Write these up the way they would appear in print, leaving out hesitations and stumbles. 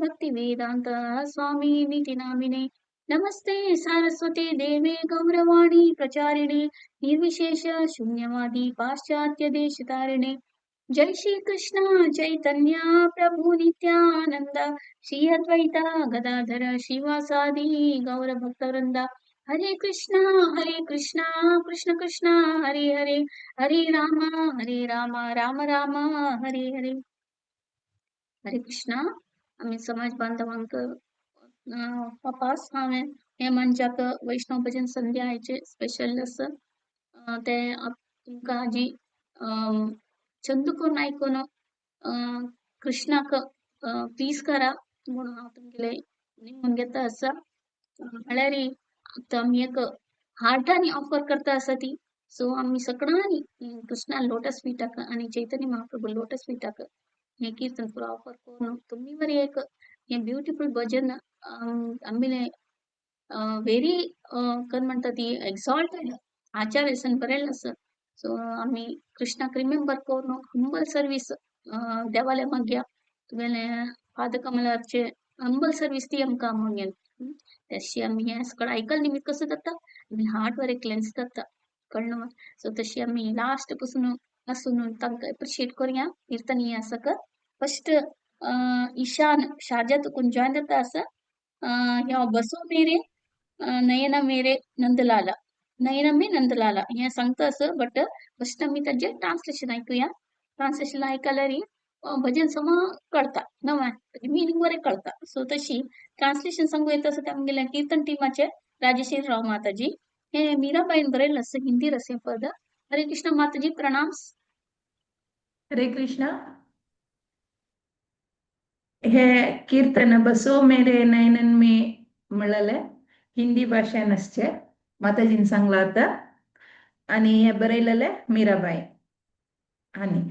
भक्तिवेदान्त स्वामिनिति नामिने नमस्ते सारस्वते देवे गौरवाणी प्रचारिणे निर्विशेष शून्यवादी पाश्चात्य देशतारिणे जय श्री कृष्ण चैतन्य प्रभु नित्यानंद श्री अद्वैता गदाधर श्रीवासादि गौर भक्तवृंद हरे कृष्णा कृष्ण कृष्ण हरे हरे हरे राम राम राम हरे हरे हरे कृष्णा आम्ही समाज बांधवांक वापास हांवें हे मंचाक वैष्णव भजन संध्या हाचे स्पेशल असं ते तुमकां जी छंद करून आयकून कृष्णाक प्लीज करा म्हणून हांव तुमगेले निमून घेता आसा म्हळ्यार आतां आमी एक हार्टांनी ऑफर करता आसा ती सो आमी सगळ्यांनी कृष्णा लोटस फिटाक आनी चैतन्य महाप्रभू लोटस फिटाक हे कीर्तन पुरो ऑफर करून तुम्ही बरी एक हे ब्युटिफुल भजन आमले व्हेरी कोण म्हणटा ती एक्सॉल्टेड आचार्यसन बरेल आसा सो आमी कृष्णाक रिमेंबर करून हंबल सर्वीस देवाले मागया तुगेले पाद कमलाचे हंबल सर्वीस ती आमकां मागेन तशी आमी हे सगळं आयकल निमित्त कसं जाता आमी हार्ट बरें क्लेन्स जाता कळ्ळें सो तशी आमी लास्ट पासून आसून तांकां एप्रिशिएट करूया कीर्तन हे आसा का फर्स्ट ईशान शारजा तुकून जॉइन जाता आसा ह्यो बसो मेरे नयना मेरे नंदलाला नयना मे नंदलाला हे सांगता असं बट फर्स्ट आमी ताजें ट्रान्सलेशन ऐकूया ट्रान्सलेशन आयकल्यार भजन सम कळटा नवा मिनींग बरें कळटा सो तशी ट्रान्सलेशन सांगू येता असं आमगेल्या कीर्तन टीमाचे राजेश्री राव माताजी हे मीराबाईन बरेल असं हिंदी रसे पद हरे कृष्ण माताजी प्रणाम हरे कृष्ण हे कीर्तन बसो मेरे नयनन में म्हणले हिंदी भाषेनसचे माताजीन सांगला आता आणि हे बरयलेले मीराबाई आणि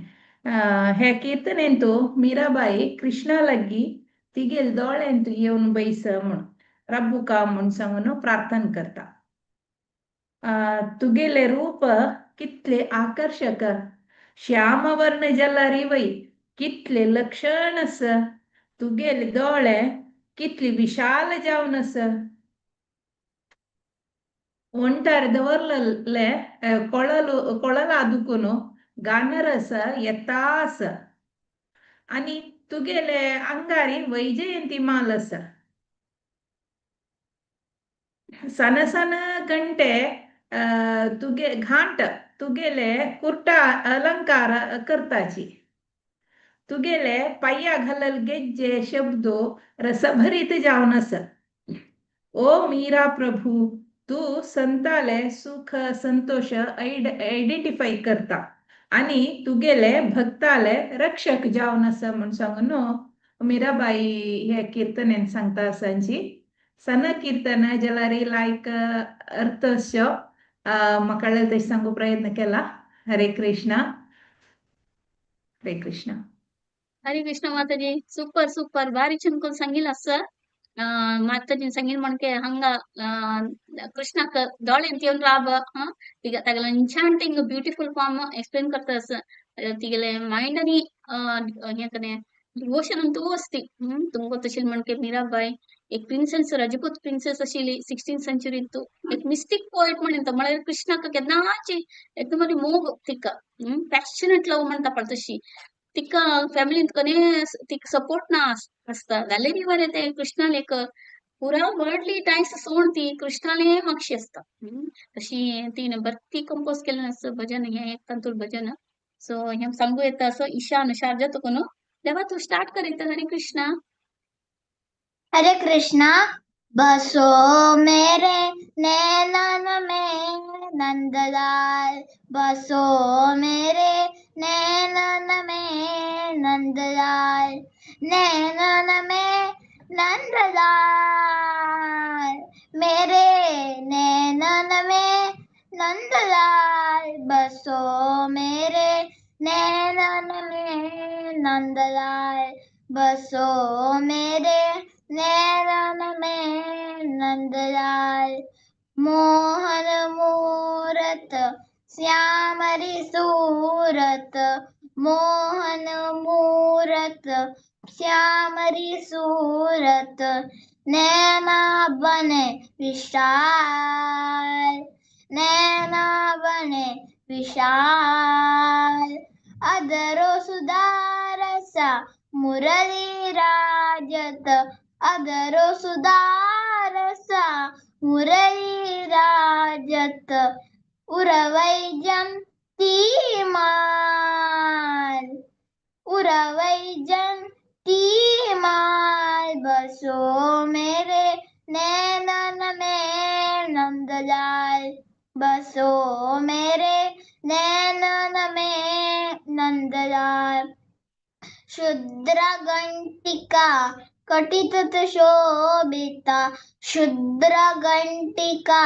हे कीर्तनेंतू मीराबाई कृष्णा लग्गी तिगेल दोळ्यांतू येऊन बैस म्हण रब्बू का म्हण सांगून प्रार्थना करता तुगेले रूप कितले आकर्षक श्यामवर्ण जलारी वै कितले लक्षण अस तुगेले दोळे कितली विशाल जावन अस ಒಂಟಾರ ದವರ್ಲೆ ಕೊಳಲು आदुकुनो गानरस येतास आणि तुगेले अंगारी वैजयंती मालस सन सन गंटे तुगे घांट तुगेले कुर्ता अलंकार करताची तुगेले पाया घालल गेज्जे शब्दो रसभरीत जावनस ओ मीरा प्रभू तू संताले सुख संतोष आयडेंटिफाय करता आणि तुगेले भक्ताले रक्षक जावन आसा म्हण सांगून मीराबाई हे कीर्तनेन सांगता सांची सन कीर्तन जलारी लायक अर्थस्यो म्हाका तशें सांगू प्रयत्न केला हरे कृष्ण हरे कृष्ण माताजी सूपर सूपर भारी छंद सांगितलं असं माताजी सांगितलं म्हणके हंगा कृष्णाक दोळ्यांत येऊन राब तागेले एन्चांटिंग ब्युटिफुल फॉर्म एक्सप्लेन करता असं तिगेले माइंड आणि हे कने डिवोशन तू असती तुमको तशी म्हणके मीराबाई एक प्रिन्सेस राजपूत प्रिन्सेस आशिल्ली 16th सेंचुरीन तू एक मिस्टिक पोएट म्हणटा म्हळ्यार कृष्णाक केन्नाची एकदम मोग तिका पॅशनेट लव म्हणटा पळय तशी तिका फॅमिलीन कने तिका सपोर्ट ना असता जाल्यार बरें ते कृष्णाल एक पुरा वर्ल्डली टायम्स सोड ती कृष्णाले मागशी असता तशी तिने भक्ती कंपोज केलें असं भजन हे एक तंतूर भजन सो हे सांगू येता असो ईशान शारजा तुकून देवा तू स्टार्ट करीत हरे कृष्णा हरे कृष्णा बसो मेरे नैनन में नंदलाल बसो मेरे नैनन में नंदलाल नैनन में नंदलाल मेरे नैनन में नंदलाल बसो मेरे नैनन में नंदलाल बसो मेरे नैनन में नंदलाल मोहन मूरत श्यामरी सूरत मोहन मूरत श्यामरी सूरत नैना बने विशाल, नैना बने विशाल, अधरो सुधारसा मुरली राजत, अधरो सुधारसा मुरली राजत, उरवैजंतीमाल, उरवैजंतीमाल, बसो मेरे नैनन में नंदलाल, बसो मेरे नैनन में नंदलाल, शुद्र घंटिका कटितट शोभिता, शुद्र घंटिका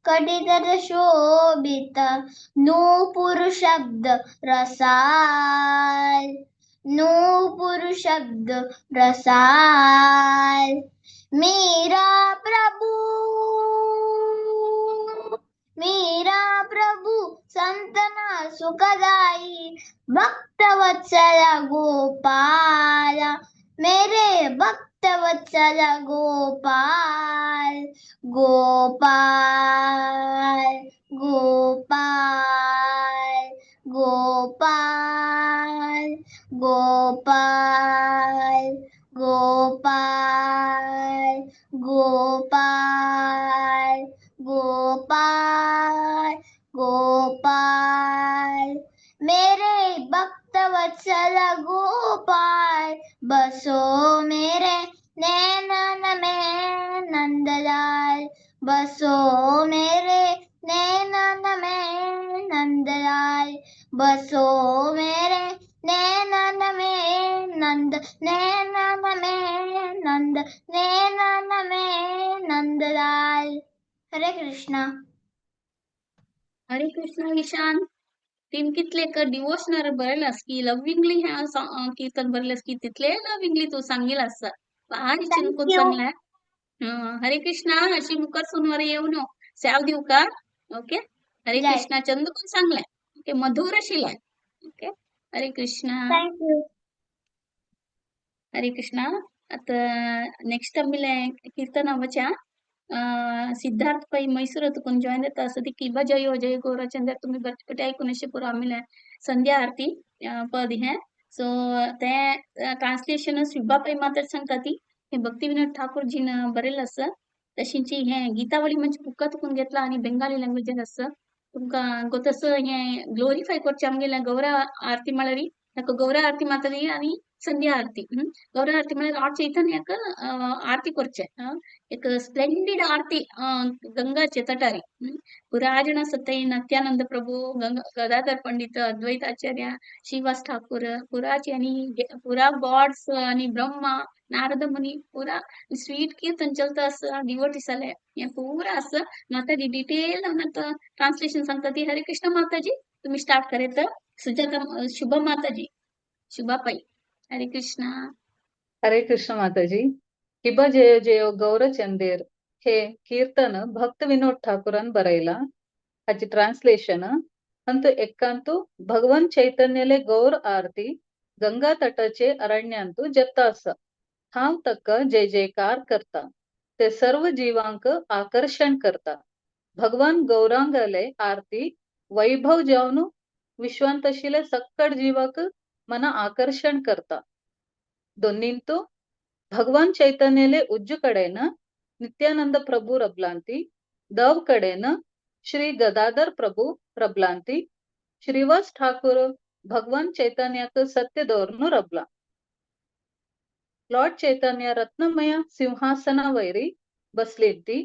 कटितट शोभिता, नूपुर शब्द रसाल, नूपुर शब्द रसाल, मीरा प्रभु, मीरा प्रभु संतना सुखदाई, भक्तवत्सल गोपाल, मेरे भक्तवत्सल गोपाल, गोपाल गोपाल गोपाल गोपाल गोपाल गोपाल गोपाल गोपाल, मेरे भक्तवत्सल गोपाल, बसो मेरे नैनन में नंदलाल, बसो मेरे नैनन में नंदलाल, बसो मेरे नैनन में नंद, नैनन में नंद, नैनन में नंदलाल. हरे कृष्णा. हरे कृष्ण ईशान. टीम कितले का डिवोशनल बरलास की लविंगली ह्या कीर्तन बरलास की तितले लविंगली तू सांगिलास भारी चिंतून चांगला हरे कृष्णा अशी मुखार सुनवार येऊ नो सेव देऊ का ओके हरे जय. कृष्णा चंदू पण चांगलाय ओके मधुर शिलाय ओके हरे कृष्णा थँक्यू. हरे कृष्णा आता नेक्स्ट आम्ही कीर्तनावच्या सिद्धार्थ पै मैसूर तुकून जॉईन येतात असं ती किबा जयो जय गौरचंद्र तुम्ही बटपटे ऐकून पुरा आम्ही संध्या आरती पद हे सो ते ट्रान्सलेशन शिबा पै मात्र सांगता ती हे भक्तिविनोद ठाकूरजीन बरेल असं तशींची हे गीतावळी म्हणजे बुका तुकून घेतला आणि बेंगाली लँग्वेज असं तुमका गोतस हे ग्लोरीफाय करचे आमगेला गौरा आरती माळरी गौरा आरती मातली आणि संध्या आरती गौरा आरती म्हणजे लॉर्ड चैतन्याक आरती करचे एक स्प्लेंडिड आरती गंगाचे तटारी पुराजन सतई नित्यानंद प्रभु गदाधर पंडित अद्वैताचार्य श्रीवास ठाकूर पुराची आणि पुरा गॉड्स आणि ब्रह्मा नारद मुनी पुरा स्वीट कीर्तन चलत असं डिवोटीस आले हे पुरा असं माताजी डिटेल ट्रान्सलेशन सांगतात ती हरे कृष्ण माताजी तुम्ही स्टार्ट करेत सुजाता शुभ माताजी शुभापाई हरे कृष्णा. हरे कृष्ण माताजी. किबा जय जय गौरचंदेर हे कीर्तन भक्त विनोद ठाकूरान बरयला हाची ट्रान्सलेशन अंतु एक्कांतु भगवान चैतन्यले गौर आरती गंगा तटाचे अरण्यांतु जत्ता असा हांव तक्क जय जयकार करता ते सर्व जीवांक आकर्षण करता भगवान गौरांगले आरती वैभव जावन विश्वांतशिले सक्कड जीवाक मन आकर्षण करता दोन्नींतु भगवान चैतन्यले उज्जु कडेन नित्यानंद प्रभु रबलांती दव कडेन श्री गदाधर प्रभु रबलांती श्रीवास ठाकूर भगवान चैतन्याक सत्य दोर्नु रबला लॉर्ड चैतन्य रत्नमय सिंहासना वैरी बसलेती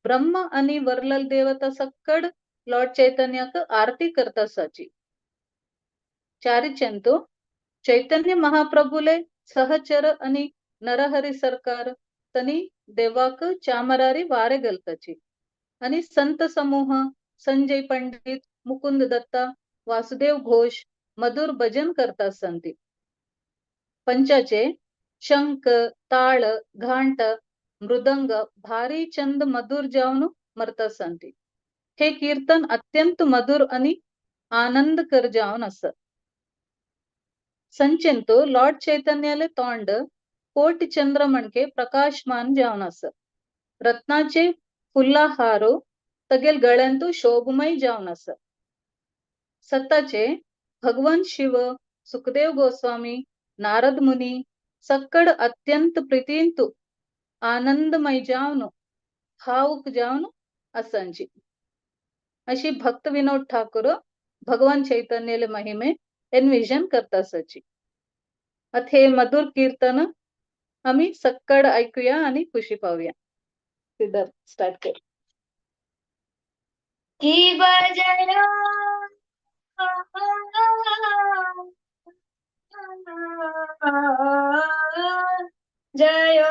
ब्रह्म आणि वर्लल देवता सक्कड लॉर्ड चैतन्याक आरती करतासाची चारिचंतो चैतन्य महाप्रभुले सहचर आणि नरहरी सरकार तनी देवाक चामरारी वारे गलताची आणि संत समूह संजय पंडित मुकुंद दत्ता वासुदेव घोष मधुर भजन करता संती पंचाचे शंख ताळ घांट मृदंग भारी चंद मधुर जाऊन मरता संती हे कीर्तन अत्यंत मधुर आणि आनंदकर जाऊन असत संचिंतु लॉर्ड चैतन्याले तोंड कोटि चंद्रमणके प्रकाशमान जावन आसा. रत्नाचे फुल्ला हारो तगेल गळ्यांतू शोभमय जावन आसा. सत्ताचे भगवान शिव, सुखदेव गोस्वामी, नारद मुनी सक्कड अत्यंत प्रीतींतु आनंदमय जावन भावुक जावन असंची. अशी भक्त विनोद ठाकूर भगवान चैतन्याले महिमे एनविजन करता सची. हे मधुर कीर्तन आम्ही सक्कड ऐकूया आणि खुशी पाहूया. सिद्धार्थ स्टार्ट कर. की बजलो जय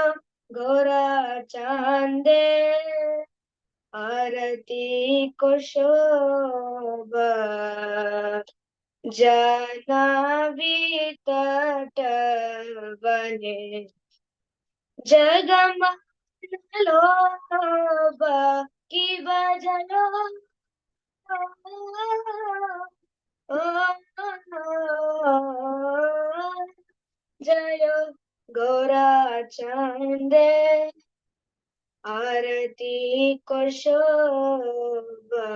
गोरा चांदे आरती को शोभा जनावी तट बने जगमग लोबा की बजलो जय गोरा चांदे आरती को शोभा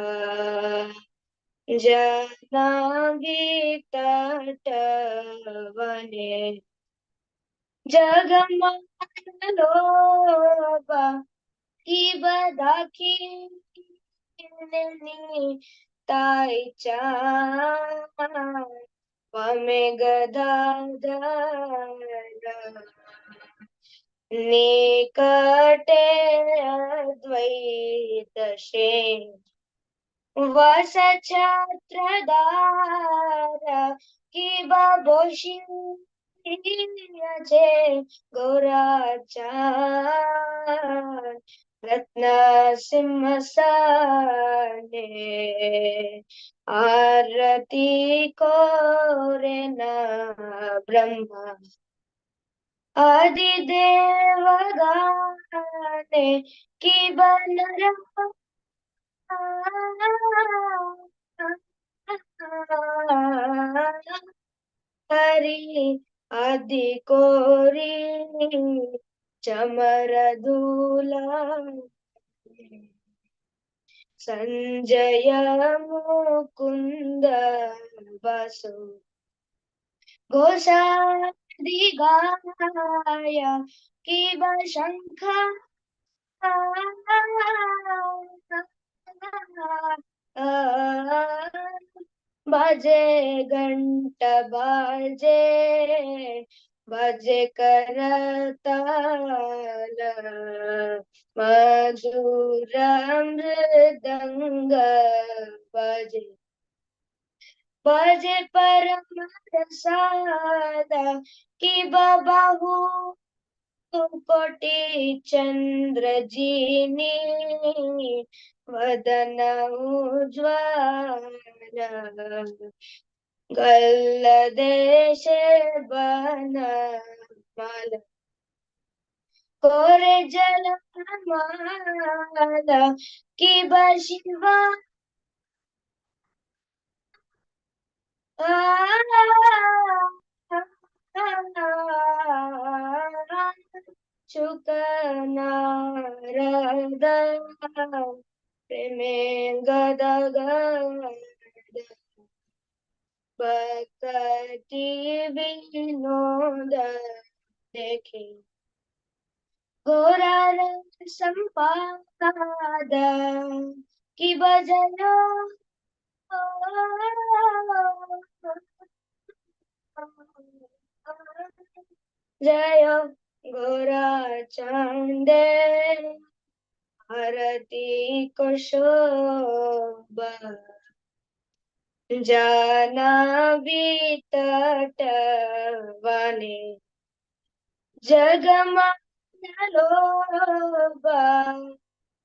जनावी तट बने जगमग लोबा की बदाकी ताईचा वमे गदाधर निकटे अद्वैत श्रेण वस छत्रधार की बाबोशी गोराचा रत्न सिंहासने आरती कोरे न ब्रह्मा आदिदेव गाने की बनर हरि आदि कोरी चमर दूला संजय मुकुंद बसु घोषादि गाय की बशंख बजे घंट बाजे बजे करताल मधुर मृदंग बजे बजे परम प्रसाद की बाहु कोटि चंद्र जीनी वदन उज्ज्वल गल देश बन माल कोरे जल माला की बशिवा शुक नारद प्रेमे गदगद भक्ति विनोद देखे घोरा संपाद की बजलो जय गोरा चांदे आरती को शोभा जानावी तट बने जगमग लोबा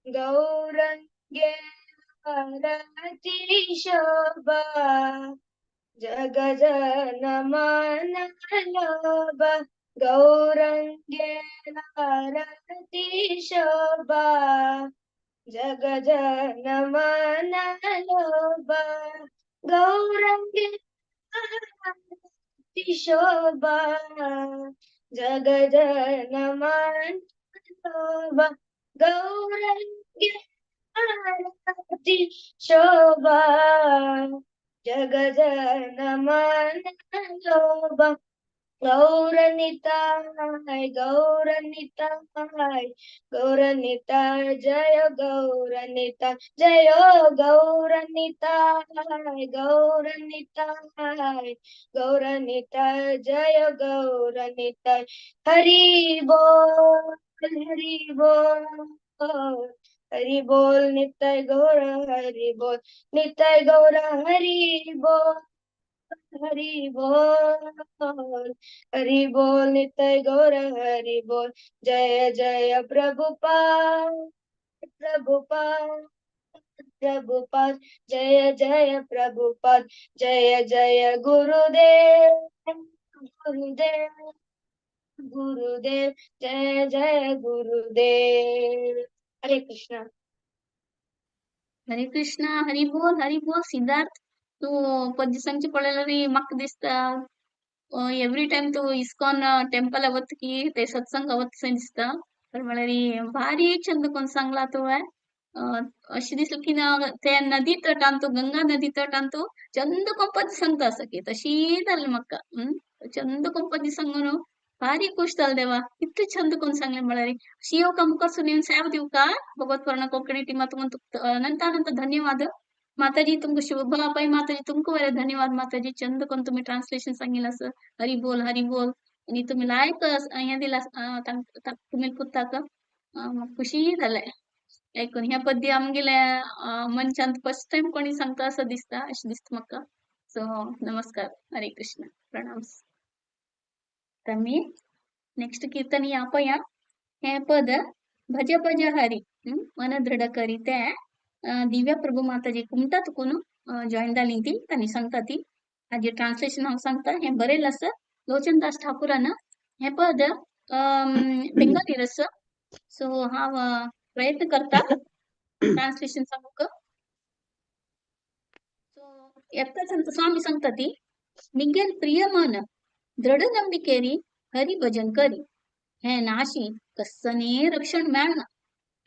गौरंगे आरती शोभा जग जन मन लोबा गौरंगे आरती शोभा जग जन मन लोबा गौरंगे शोभा जग जनमान शोभा गौरंगी आरती शोभा जग जनमान शोभा गौरनिताय गौरनिताय गौरनिताय जय गौरनिताय जय गौरनिताय गौरनिताय गौरनिताय जय गौरनिताय हरि बोल हरि बोल हरि बोल निताय गौर हरि बोल निताय गौर हरि बोल हरि बोल हरि बोल निताय गौर हरि बोल जय जय प्रभुपाद प्रभुपाद प्रभुपाद जय जय प्रभुपाद जय जय गुरुदेव गुरुदेव गुरुदेव जय जय गुरुदेव हरे कृष्ण हरे कृष्णा हरी बोल सिद्धार्थ तू पद्य संच पडलेली मक दिसता एव्हरी टाइम तू इस्कॉन टेम्पल ಅವತ್ತಿಗೆ ते सत्संग ಅವತ್ತು दिसता तर मला भारी छंद कोण सांगला तो आहे अशी दिसलं की ना त्या नदी तट आणतो गंगा नदी तट आणतो चंद कोणपती सांगता असं की तशी झाली मक्का चंद कोणपती सांगून भारी खुश झालं देवा किती छंद कोण सांगले मला शिव कंकर्सು ನೀವು ಸೇವ दिवका भगवत पर्ण कोकणी टीमा तुम्हाला अनंत धन्यवाद माताजी तुमको शुभभापाई माताजी तुमको वेळे धन्यवाद माताजी चंद कोण तुम्ही ट्रान्सलेशन सांगितलं असं हरी बोल आणि तुम्ही लायक અહીંયા दिला तुम्ही पुस्तक मग खुशी झालंय ऐकून ह्या पद्य आमगेल्या मनशांत फर्स्ट टाइम कोणी सांगता असं दिसता अशी दिसत मग सो नमस्कार हरे कृष्ण प्रणाम तर मी नेक्स्ट कीर्तन यापया हे पद भज भज हरी मन दृढ करी ते दिव्या प्रभू माताजी कुमटा तुकून जॉईन झाली ती त्यांनी सांगता ती आज ट्रान्सलेशन हांव सांगता हे बरेल असं लोचनदास ठाकूरानं हे पद बेंगाली रस सो हांव प्रयत्न करता ट्रान्सलेशन सांगू का सो एकटाच स्वामी सांगता ती निगेल प्रियमान दृढ नंबिकेरी हरी भजन करी हे नाशी कस्सने रक्षण मिळणार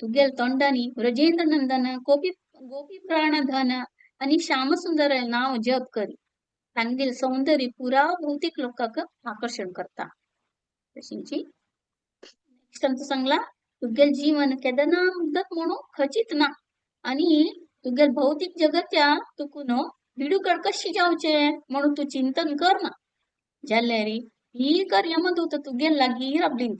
तुगेल तोंडानी व्रजेंद्र नंदन गोपी प्राणधन आणि श्यामसुंदर नाव जप करी तांगेल सौंदर्य पुरा भौतिक लोकांक आकर्षण करता तशींची संत सांगला तुगेल जीवन केदना मुदत म्हणून खचित ना आणि तुगेल भौतिक जगत्या तुकुन बिडूकड कशी जावचे म्हणून तू चिंतन कर ना जाल्यारी ही कर यमदूत तुगेल लागी राबलीन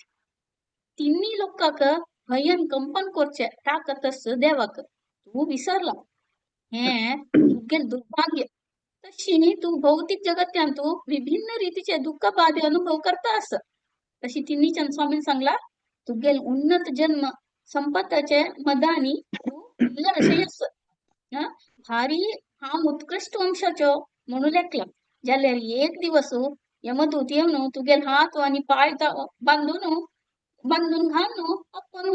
तिन्ही लोकांक भयन कंपन करचे ताकतस देवाक तू विसरला हे तुगेल दुर्भाग्य तशी तू भौतिक जगत्यान तू विभिन्न रीतीचे दुःख बाधे अनुभव करता अस तशी तिन्ही स्वामी सांगला तुगेल उन्नत जन्म संपत्ताचे मदानी तू विषयस भारी हा उत्कृष्ट वंशाचो म्हणून लेखला जाल्यार एक दिवस यमदूत येवन तुगेल हात आणि पाय बांधून घालून आपण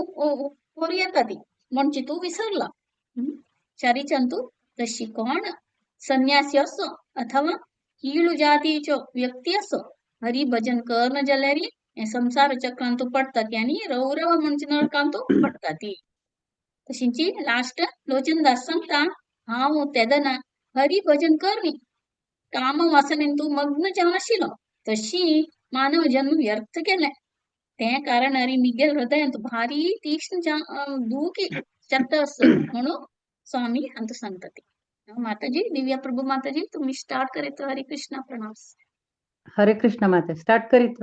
वर येता ती म्हणजे तू विसरला चारीच्यान तू तशी कोण संन्यासी असो अथवा कीळू जातीचो व्यक्ती असो हरी भजन कर्ण जाल्यारी संसार चक्रांत तू पडता ती आणि रौरव म्हणजे नरकांत तू पडता ती तशींची लास्ट लोचनदास सांगता हांव तेदना हरी भजन करणी काम वासनेन तू मग्न जावन आशिलो तशी मानव जन्म व्यर्थ केले ते कारण हरी निगेल हृदयात भारी तीक्ष्ण दुखी चर्त असं म्हणून स्वामी अंत सांगतात माताजी दिव्या प्रभू माताजी तुम्ही स्टार्ट करेत हरे कृष्ण प्रणाम हरे कृष्ण माता स्टार्ट करीत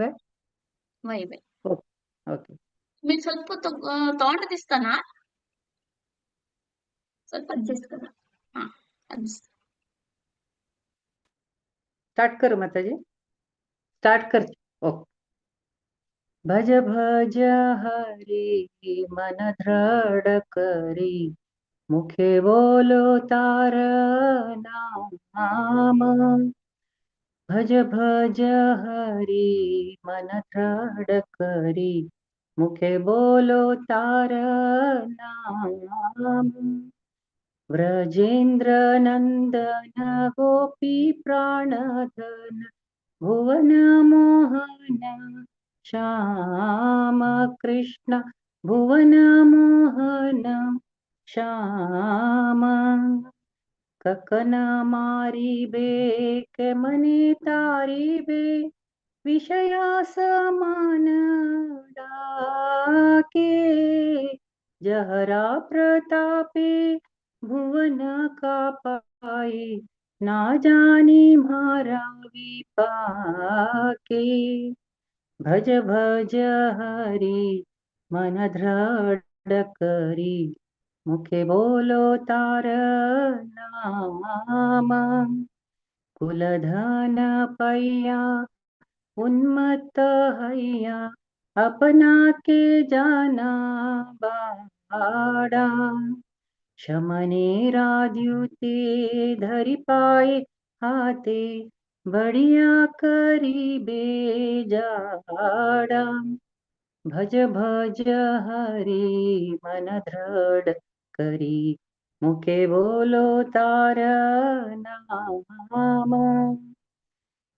वय ओके तुम्ही ಸ್ವಲ್ಪ तोंड दिसता ना ಸ್ವಲ್ಪ अड्जस्ट करा हा स्टार्ट कर माताजी स्टार्ट कर ओके भज भज हरी मन दृढ करी मुखे बोलो तार नाम भज भज हरी मन दृढ करी मुखे बोलो तार नाम व्रजेंद्र नंदन गोपी प्राणधन भुवन मोहन श्याम कृष्ण भुवन मोहन श्याम ककन मारिबे के मने तारिबे विषया समान डाके जहरा प्रतापे भुवन का पाए ना जानी मारा विपाके भज भज हरि मन दृढ़ करी मुखे बोलो तार नाम कुलधन पैया उन्मत्त हैया अपना के जाना बाड़ा शमने राद्युते धरि पाए हाथे बढ़िया करी बेजाड़ा भज भज हरि मन दृढ़ करी मुखे बोलो तार नाम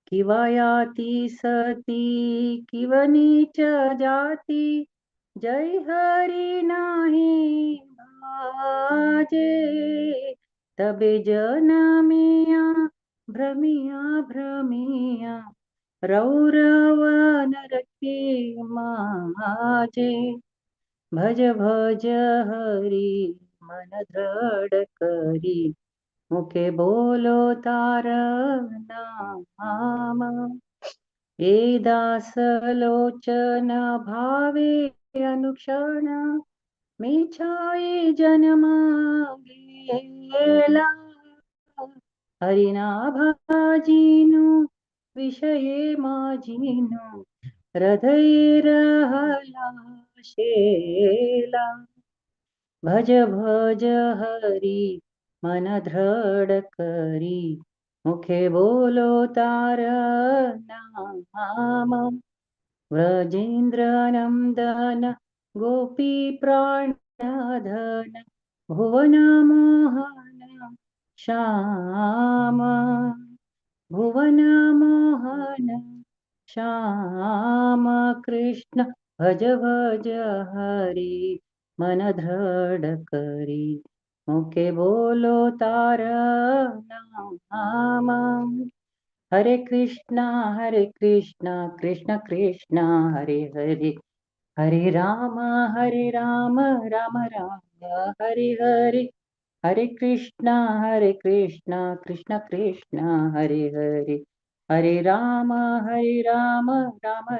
किंवा याती सती किंवा नीच जाती जय हरि नाही भाजे तबे जनमिया भ्रमिया रौरव नरके माजे भज भज हरि मन दृढ़ करी मुखे बोलो तार नाम ए दास लोचन भावे अनुक्षण मी छाये जन्म गेला हरिना भाजीनु विषये माझीनु हृदय रहला शेला भज भज हरि मन दृढ़ करी मुखे बोलो तार नाम व्रजेंद्र नंदन गोपी प्राणधन भुवन मोहन श्याम भुवन मोहन श्याम कृष्ण भज भज हरि मन दृढ़ करी मुखे बोलो तार नाम हरे कृष्णा कृष्ण कृष्ण हरे हरे हरे राम राम राम हरे हरे हरे कृष्णा कृष्ण कृष्ण हरे हरे हरे राम राम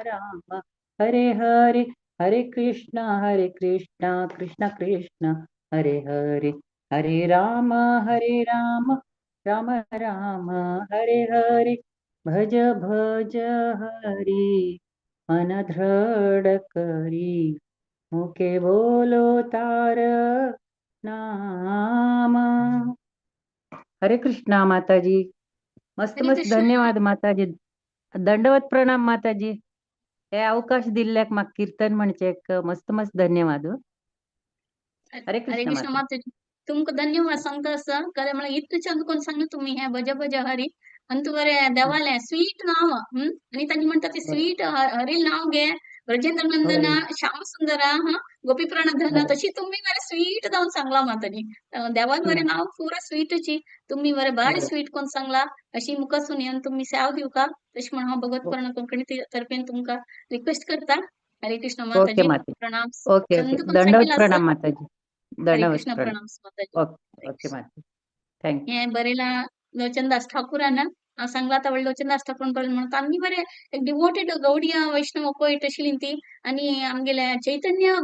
राम हरे हरे हरे कृष्णा कृष्ण कृष्ण हरे हरे हरे राम राम राम हरे हरे भज भज हरि मन दृढ़ करी मुखे बोलो तार नाम हरे कृष्णा माताजी मस्त हरे मस्त कृष्ण धन्यवाद माताजी दंडवत प्रणाम माताजी हे अवकाश दिल्याक म्हाका कीर्तन म्हणचेक मस्त मस्त धन्यवाद हरे हरे कृष्ण कृष्ण माता माताजी तुमका धन्यवाद सांगता असा कारण मला इतकं चंद कोण सांगितलं तुम्ही ह्या भज भज हरी आणि तू बरे देवाला स्वीट नाव आणि त्यांनी म्हणतात ते स्वीट हरी नाव घे ब्रजेंद्र नंदन श्याम सुंदरा गोपी प्रणधन तशी तुम्ही बरे स्वीट जाऊन सांगला माताजी देवान बरे नाव पुरा स्वीटची तुम्ही बरे भारी स्वीट कोण सांगला अशी मुखासून येऊन तुम्ही सेव दिऊ का तशी म्हणून हा भगवत पुराण कोंकणी तर्फे तुमका रिक्वेस्ट करता हरे कृष्ण ओके माताजी माते प्रणाम ओके चंद ओके कोण दंडवत सांगितलं प्रणाम असं माताजी हरे दंडवत कृष्ण प्रणाम प्रणाम माताजी ओके ओके माते थँक्यू हे बरेला लोचनदास ठाकूरान सांगला आता लोचनदास ठाकूर म्हणतो आम्ही बरे एक डिवोटेड गौडीय वैष्णव पोएट आशिल्ली ती आणि आमगेल्या चैतन्य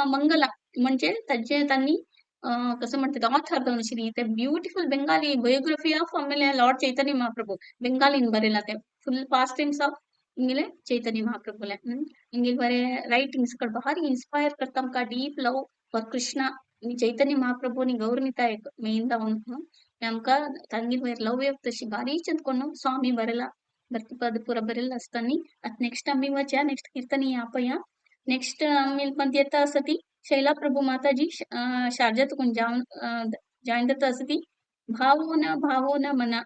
मंगला म्हणजे ताजे त्यांनी कसं म्हणतात ऑथर जावन आशिल्ली ते ब्युटिफुल बेंगाली बायोग्राफी ऑफ आमगेले लॉर्ड चैतन्य महाप्रभू बेंगालीन बरेला ते फुल पास्ट टेन्स ऑफ इंगले चैतन्य महाप्रभूले इंगेल बरे रायटिंग्स कड भारी इन्स्पायर करता आमकां डीप लव फॉर कृष्णा आणि चैतन्य महाप्रभूनी गौरवनिता एक मेन जावन आमकां तांगेर वयर लव तशी भारी चंद कोण स्वामी बरेला भक्तिपद पुरा बरेला असतानी आता नेक्स्ट आम्ही वचा नेक्स्ट कीर्तन आपया नेक्स्ट आम्ही पण येता असती शैला प्रभू माताजी शारजात कोण जाऊन जाईन असती भावो न मना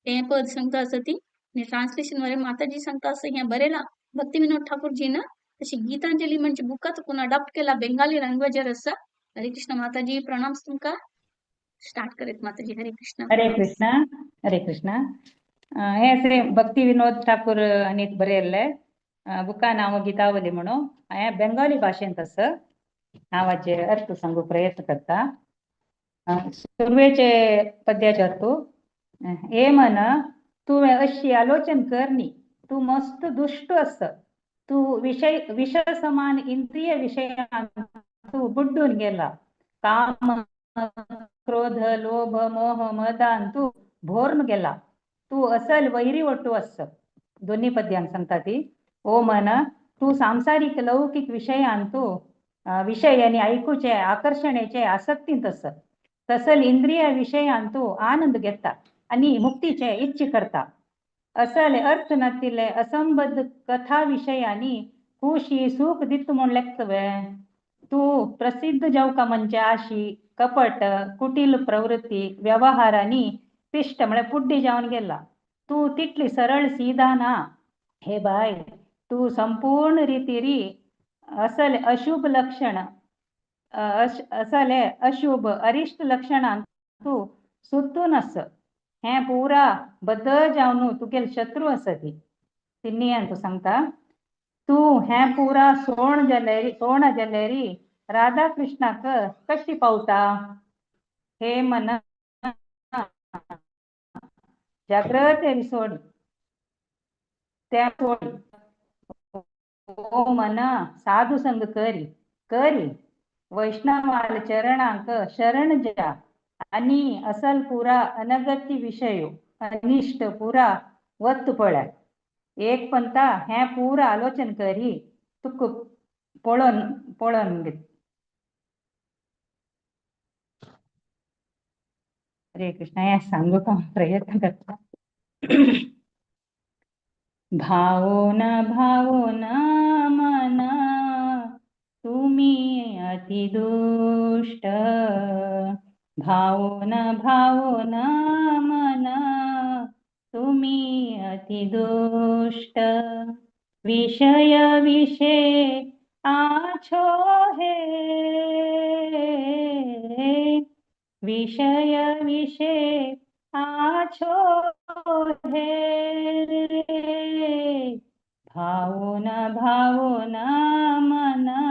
ते पद सांगता असती आणि ट्रान्सलेशन वरे माताजी सांगता असं ह्या बरेला भक्ती विनोद ठाकूरजीनं तशी गीतांजली म्हणजे बुकात पुन्हा अडॉप्ट केला बेंगाली लँग्वेजर असं. हरे कृष्ण माताजी प्रणाम तुमका. स्टार्ट करेत माताजी. हरे कृष्ण हरे प्रणाम. कृष्ण हरे कृष्ण हे श्री भक्ती विनोद ठाकूर आणि बरेल्ले बुका नाव गीतावली म्हणून हांवें बेंगाली भाशेंत असं नावाचे अर्थ सांगू प्रयत्न करता. सुरवेचे पद्याचे अर्थ हे म्हण तू अशी आलोचन करनी तू मस्त दुष्ट अस तू विषय समान इंद्रिय विषयान तू बुड्डून गेला काम क्रोध लोभ मोह मदान तू भोर्न गेला तू असल वैरी वटू अस. दोन्ही पद्यान सांगता ती. ओ मन तू सांसारिक लौकिक विषयान तू विषय आणि ऐकूचे आकर्षणेचे आसक्तींत अस तसल इंद्रिय विषयान तू आनंद घेता आणि मुक्तीचे इच्छे करता. असल अर्थ नसले असंबद्ध कथा विषयानी खुशी सुख दित म्हूण लेखतवे. तू प्रसिद्ध जावका म्हणजे आशी कपट कुटील प्रवृत्ती व्यवहारांनी पिष्ट म्हणजे पुड्डी जाऊन गेला. तू तितली सरळ सीधा ना हे बाय. तू संपूर्ण रीतीरी असल अशुभ लक्षण असले अशुभ अरिष्ट लक्षणां तू सुतून अस हे पुरा बद्दल जावन तुगेल शत्रू अस ती. तिन्नी तू सांगता तू हे पुरा सोण जाल्यारी राधा कृष्णाक कशी पावता. हे मन जाग्रत सोडी त्या सोडी ओ मन साधू संग करी वैष्णवाल चरणांक शरण जा आणि असल पुरा अनगती विषय अनिष्ट पुरा वत्त पळ्या. एक पंथा हे पुरा आलोचन करी तुक पळून घेत. हरे कृष्ण हे सांगू का प्रयत्न करता. भावोन मना तुम्ही अति दुष्ट भावोन मना तुम्ही अति दुष्ट विषय आछो है विषय आछो है भावोन मना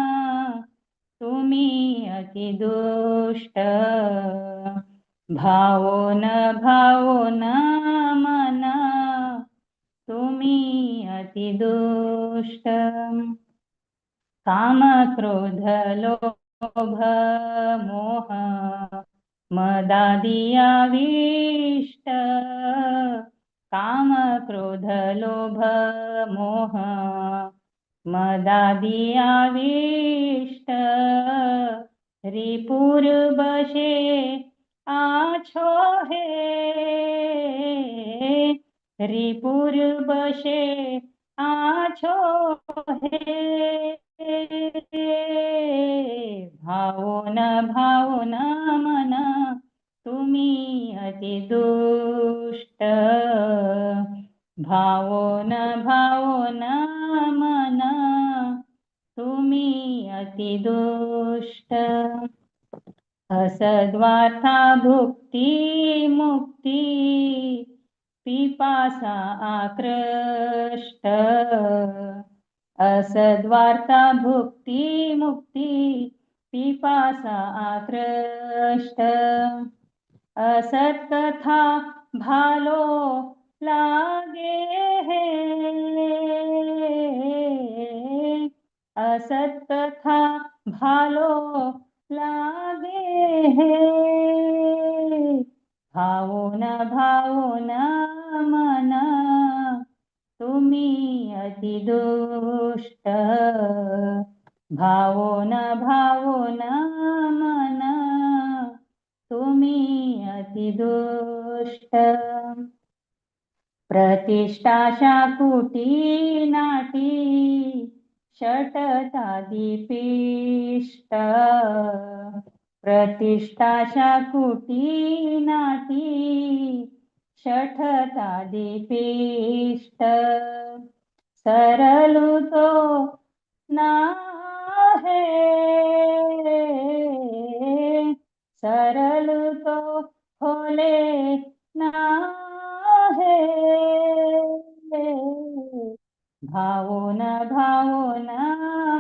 तुम्ही अति दुष्ट भावोन मना तुम्ही अति दुष्ट काम क्रोध लोभ मोह मदादियाविष्ट काम क्रोध लोभ मोह मदादियाविष्ट रिपुर बशे आछो है रिपुर बशे आछो है भावोन मना तुम्ही अति दुष्ट भावोन मना तुम्ही अति दुष्ट असद्वार्था भुक्ती मुक्ती पिपासा आकृष्ट असद्वार्ता भुक्ती मुक्ती पिपासा आकृष्ट असत कथा भालो लागे है असत कथा भालो लागे है भावोन मना तुम्ही अति दुष्ट भावोन मना तुम्ही अति दुष्ट प्रतिष्ठा शाकुटी नाटी षटतादी पिष्ट प्रतिष्ठा शाकुटी नाटी शठता दीपिष्ट सरलु तो नाहे सरलु तो होले नाहे भावना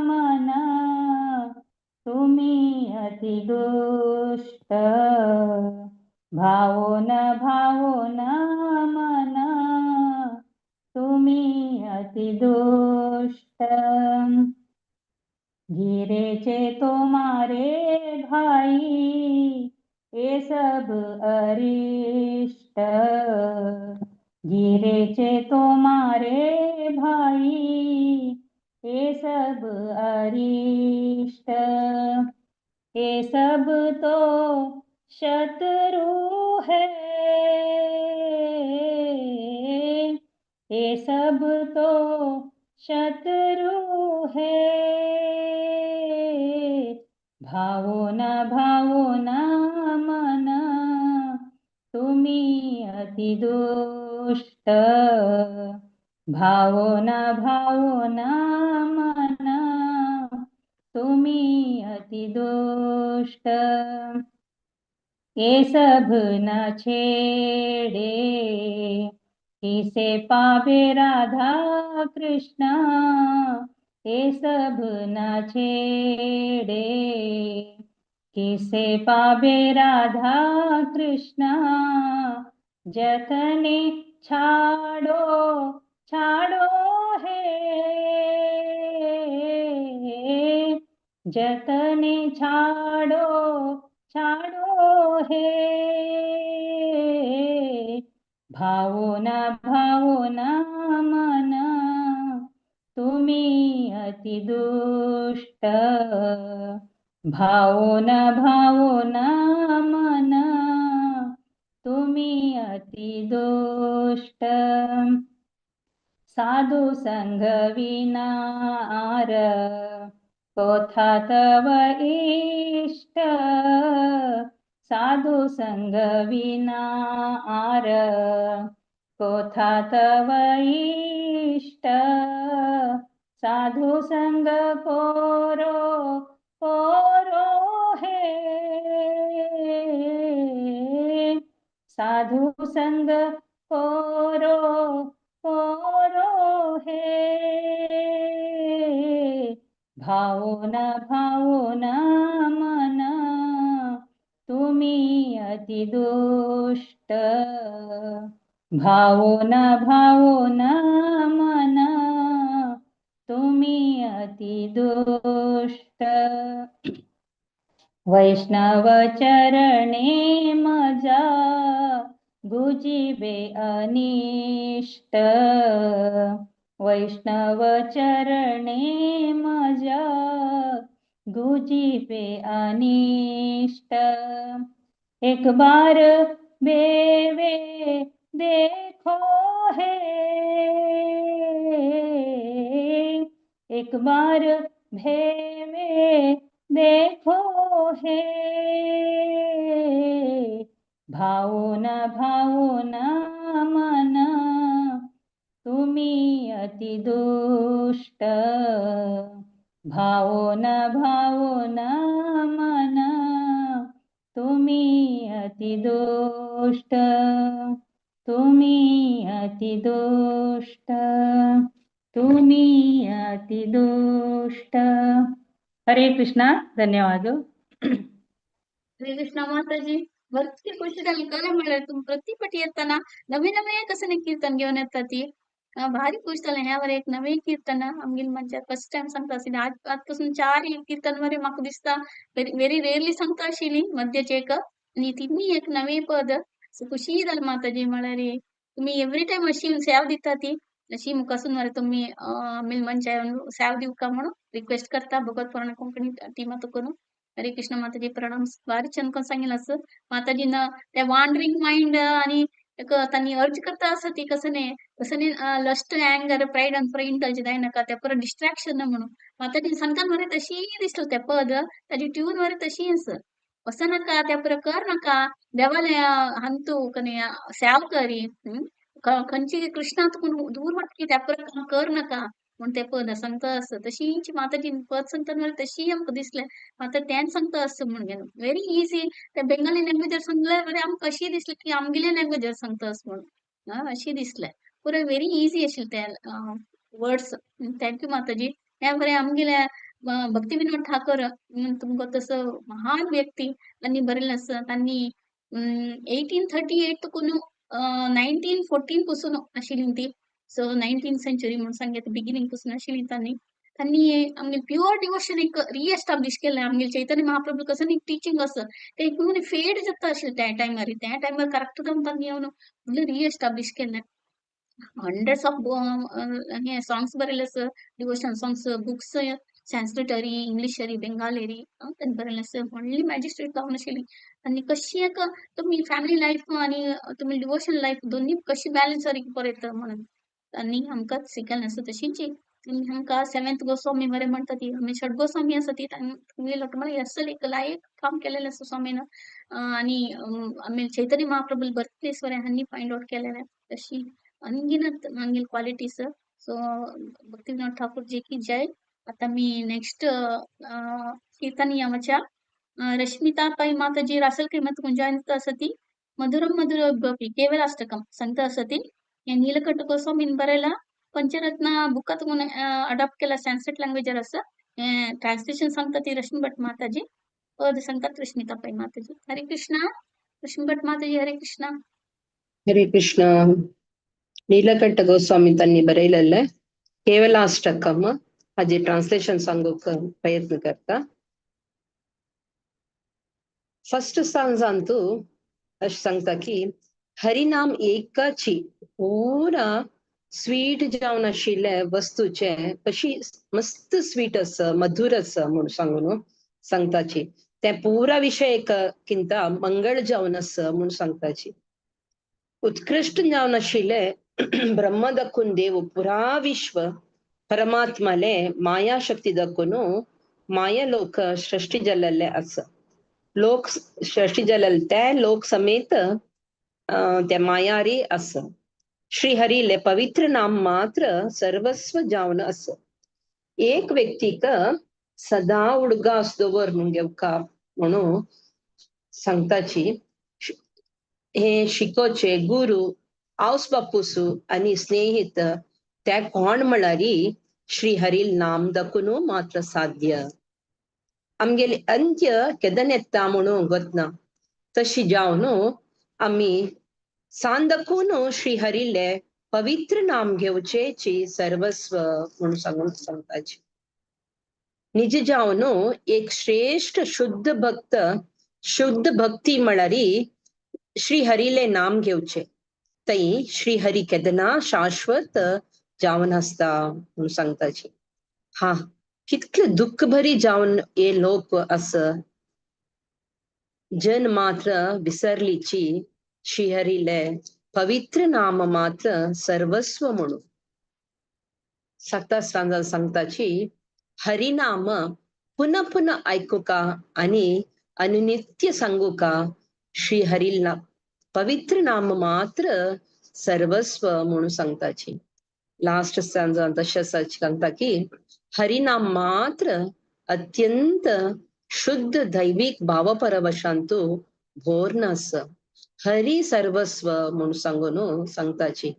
मना तुम्ही अति दुष्ट भावना मना तुम्ही अति दुष्ट गिरेचे तुम्हारे भाई ये सब अरिष्ट गिरेचे तुम्हारे भाई ये सब अरिष्ट ये सब तो शत्रु है ये सब तो शत्रु है भावना मना तुम्ही अति दुष्ट भावना मना तुम्ही अति दुष्ट ये सब न छेड़े किसे पावे राधा कृष्ण ये सब न छेड़े किसे पावे राधा कृष्ण जतने छाड़ो है जतने छाड़ो है भावना मना तुम्ही अति दुष्ट भावना मना तुम्ही अति दुष्ट साधु संग विनार कोथा तव इष्ट साधु संग विनार कोथा तव इष्ट साधु संग कोरो है साधु संग कोरो है भावना मना तुम्ही अति दुष्ट भावना मना तुम्ही अति दुष्ट वैष्णव चरणे मजा गुजिबे अनिष्ट वैष्णव चरणे मजा गुजिबे अनिष्ट एक बार बेवे देखो है एक बार भेवे देखो है भावना मना तुम्ही अति दुष्ट भावना मना तुम्ही अति दुष्ट तुम्ही अति दुष्ट तुम्ही अति दुष्ट हरे कृष्णा धन्यवाद हरे कृष्ण माताजी भरती खुशी कला मिळाली तुम्ही प्रतिपटी येताना नवे नवे कसं कीर्तन घेऊन येतात ती भारी खुश झालं ह्यावर एक नवे कीर्तन आमगेन म्हणजे फर्स्ट टाइम सांगता असेल आजपासून 4 कीर्तन मध्ये म्हाका दिसता व्हेरी रेअरली सांगता आशिल्ली मध्यचे एक आणि तिन्ही एक नवे पद खुशी झालं माताजी म्हळ्यार तुम्ही एव्हरी टाइम अशी सेव दिता ती अशी मुखासून वर तुम्ही मिल मंचा सेव दिवू का म्हणून रिक्वेस्ट करता भगवत पुराण कोंकणी टीमात करून हरे कृष्ण माताजी प्रणाम भारी छान कोण सांगितलं असं माताजीनं त्या वांडरिंग माइंड आणि एक त्यांनी अर्ज करता असं ती कसं नाही लस्ट अँगर प्राईड अँड इंटल्ज आहे नका त्या परत डिस्ट्रॅक्शन म्हणून माताजी संतांवर तशी दिसतो त्या पद त्याची ट्यून वर तशी असं असं नका त्या प्रकार नका देवाला हंतू कने सेव करी खंयची कृष्णात कोण दूर वाटकी त्या प्रकार कर नका म्हणून ते पद सांगता असं तशी माताजी पद सांगता तशी आमकां दिसलें मात्र त्यान सांगता असं म्हणून व्हेरी इझी त्या बेंगाली लँग्वेजर सांगल्यार बरें आमकां अशी दिसलें की आमगेल्या लँग्वेजर सांगता असं म्हणून अशी दिसलें पुरो व्हेरी इझी आशिल्ले ते वर्ड्स थँक्यू माताजी त्या बरें आमगेल्या भक्ती विनोद ठाकर तुमकां तसं महान व्यक्ती त्यांनी बरयलें आसा त्यांनी 1838 कुन 1914 पासून आशिल्ली ती सो 19th सेंचुरी म्हणून सांगता बिगिनिंग पासून आशिल्ली त्यांनी आमगे प्युअर डिवोशन एक रिएस्टाब्लिश केलें आमगे चैतन्य महाप्रभू कसं एक टीचिंग असं ते कोणी फेड जाता आशिल्लें त्या टायमार करेक्ट त्यांनी येवन रिएस्टाब्लिश केलें हंड्रेड्स ऑफ हे सॉंग्स बरयले आसा डिवोशन सॉंग्स बुक्स संस्कृतरी इंग्लिशरी बेंगालेरी त्यांनी बरयले आसा व्हडली मॅजिस्ट्रेट जावन आशिल्ली आनी कशी एक तुमी फॅमिली लायफ आनी तुमी डिवोशन लायफ दोन्ही कशी बॅलन्स करता म्हणून त्यांनी आमकां शिकयलें आसा तशीच आमकां 7th गोस्वामी बरें म्हणटा ती आमी षड गोस्वामी आसा ती तुमी तुम्हाला असल एक लायक काम केलेलें आसा स्वामीन आनी आमी चैतन्य महाप्रभू बर्थ प्लेस बरें हांनी फायंड आउट केलेलें तशी अनगिनत आमगेली क्वालिटीज सो भक्ती विनोद ठाकूर जी की जय आता मी नेक्स्ट कीर्तन आमच्या रश्मिता पै माताजी रासल किंमत गुंजायंत असती मधुरम मधुर गोपी केवल अष्टकम संत असती या नीलकंठ गोस्वामीन बरेला पंचरत्न बुकात अडॉप्ट केला संस्कृत लँग्वेजर असं ट्रान्सलेशन सांगता ती रश्मी भट माताजी पद सांगतात रश्मिता पै माताजी हरे कृष्णा रश्मी भट माताजी हरे कृष्णा ಹರೇ ಕೃಷ್ಣ. ನೀಲಕಂಠ ಗೋಸ್ವಾಮಿ ತನ್ನಿ ಬರೈಲಲ್ಲ ಕೇವಲಾಷ್ಟಕಮ್ಮ हाजे ट्रान्सलेशन सांगूक प्रयत्न करता. फर्स्ट सांग सांगतू अश सांगता की हरिनाम एकाची पुरा स्वीट जावन आशिल्ले वस्तूचे कशी मस्त स्वीट आस मधुर आस म्हणून सांगून सांगताची ते पुरा विषय किंता मंगळ जावन आस म्हणून सांगताची उत्कृष्ट जावन आशिल्ले ब्रह्म दखून देव पुरा विश्व परमात्माले माया शक्ती दखून माया लोक सृष्टी जल्ले आस लोक सृष्टी जल्ले ते लोक समेत त्या मायारी आस श्रीहरीले पवित्र नाम मात्र सर्वस्व जावन आस एक व्यक्तीक सदा उडगा असदोवर घेवका म्हणून सांगताची हे शिकोचे गुरु आवस बापूसू आणि स्नेहित त्या कोण म्हळ्यारी श्रीहरील नाम दखून मात्र साध्य आमगेले अंत्य केदन येता म्हणून गोतना तशी जावन आमी सांदकून श्रीहरीले पवित्र नाम घेवचेची सर्वस्व म्हणून सांगून सांगताची निज जावन एक श्रेष्ठ शुद्ध भक्ती म्हळ्यारी श्रीहरीले नाम घेवचे तई श्रीहरी केदना शाश्वत जावन आसता म्हणून सांगताची हा कितले दुःख भरी जावन हे लोक आस जन मात्र विसरलीची श्रीहरीले पवित्र नाम मात्र सर्वस्व म्हणून सांगताची हरिनाम पुन्हा पुन्हा ऐकूका आणि अनुनित्य सांगूका श्रीहरील पवित्र नाम मात्र सर्वस्व म्हणून सांगताची लास्ट तशें सांगता की हरिनाम मात्र अत्यंत शुद्ध दैविक भावपरवशांतू भोरन आस हरी सर्वस्व म्हणून सांगून सांगताची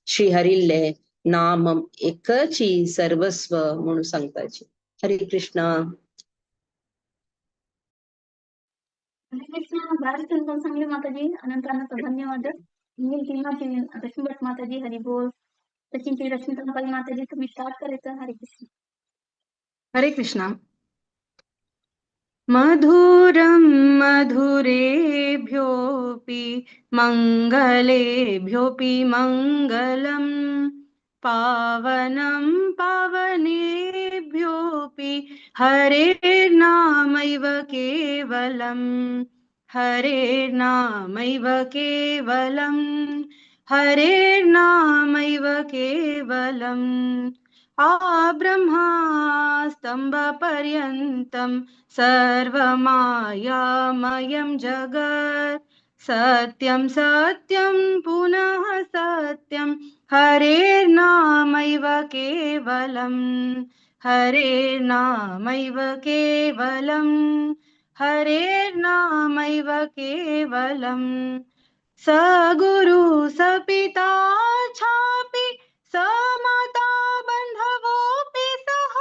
श्रीहरीले नाम एकची सर्वस्व म्हणून सांगताची हरे कृष्ण हरे कृष्ण भारत सांगले माताजी अनंत अनंत धन्यवाद रश्मी भट माताजी हरी बोल सचिन रश्मिता पै माताजी तुम्ही स्टार्ट करायचं हरे कृष्ण हरे कृष्ण मधुरं मधुरेभ्योऽपि मङ्गलेभ्योऽपि मङ्गलम् पावनं पावनेभ्योऽपि हरेर्नामैव केवलम् हरेर्नामैव केवलम् हरेर्नामैव केवलम् आब्रह्मास्तम्भपर्यन्तं सर्वमायामयं जगत् सत्यं सत्यं पुनः सत्यं हरेर्नामैव केवलम् हरेर्नामैव केवलम् हरेर्नामैव केवलम् स गुरु स पिता छापि स माता बन्धवोऽपि सः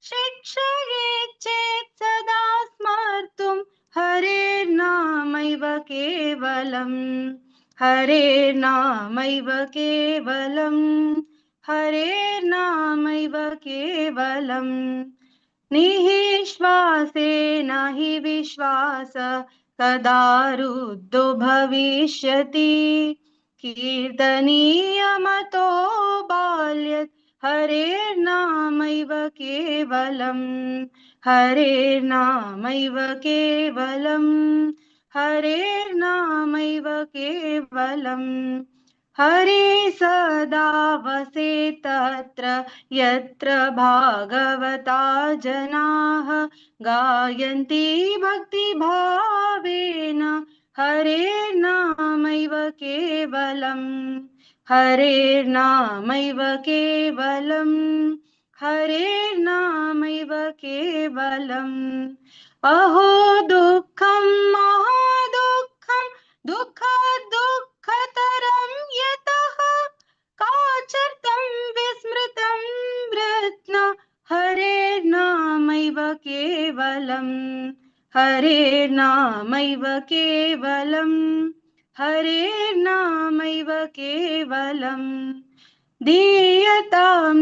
शिक्षयेच्चेत् सदा स्मर्तुं हरेर्नामैव केवलम् हरेर्नामैव केवलम् हरेर्नामैव केवलम् निःश्वासेन हि विश्वास कदा रुद्धो भविष्यति कीर्तनीयमतो बाल्यत् हरेर्नामैव केवलम् हरेर्नामैव केवलम् हरेर्नामैव केवलम् हरे सदा वसेत् तत्र यत्र भागवता जनाः गायन्ति भक्तिभावेन हरेर्नामैव केवलम् हरेर्नामैव केवलम् हरेर्नामैव केवलम् अहो दुःखं महादुःखं दुःखतरं यतः काचर्तं विस्मृतं रत्न हरेर्नामैव केवलम् हरेर्नामैव केवलम् हरेर्नामैव केवलम् दीयतां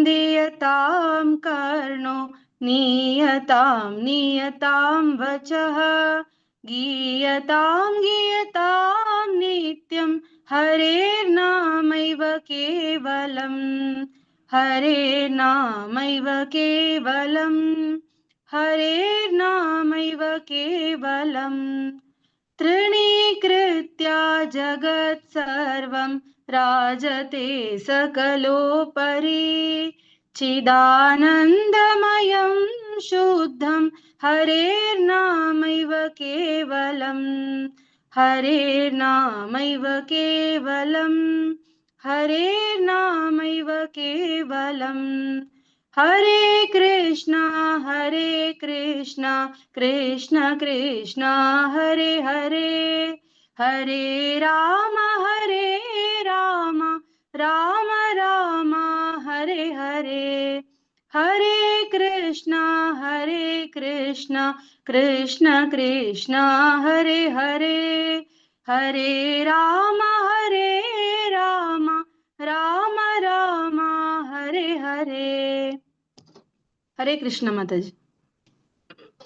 कर्णो नीयतां वचः गीयतां नित्यं हरेर्नामैव केवलम् हरेर्नामैव केवलम् हरेर्नामैव केवलम् तृणीकृत्य जगत् सर्वं राजते सकलोपरि चिदानन्दमयं शुद्धं हरेर्नामैव केवलम् हरेर्नामैव केवलम् हरेर्नामैव केवलम् हरे कृष्ण कृष्ण कृष्ण हरे हरे हरे राम राम राम हरे हरे हरे कृष्ण कृष्ण कृष्ण हरे हरे हरे राम राम राम हरे हरे हरे कृष्ण माताजी